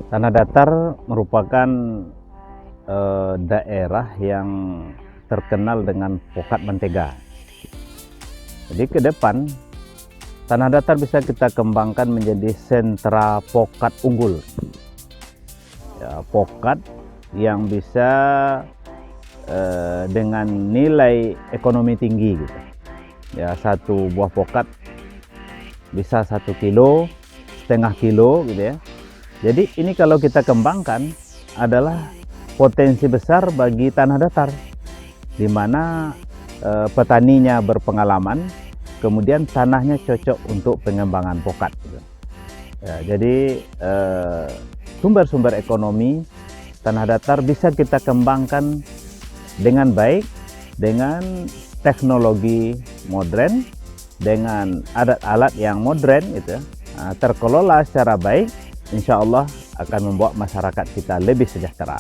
Tanah datar merupakan daerah yang terkenal dengan pokat mentega. Jadi ke depan tanah datar bisa kita kembangkan menjadi sentra pokat unggul. Ya, pokat yang bisa dengan nilai ekonomi tinggi gitu. Ya, satu buah pokat bisa 1,5 kilo gitu ya. Jadi ini kalau kita kembangkan adalah potensi besar bagi tanah datar, di mana petaninya berpengalaman, kemudian tanahnya cocok untuk pengembangan pokat. Gitu. Ya, jadi sumber-sumber ekonomi tanah datar bisa kita kembangkan dengan baik, dengan teknologi modern, dengan alat-alat yang modern, gitu, terkelola secara baik. Insya Allah akan membuat masyarakat kita lebih sejahtera.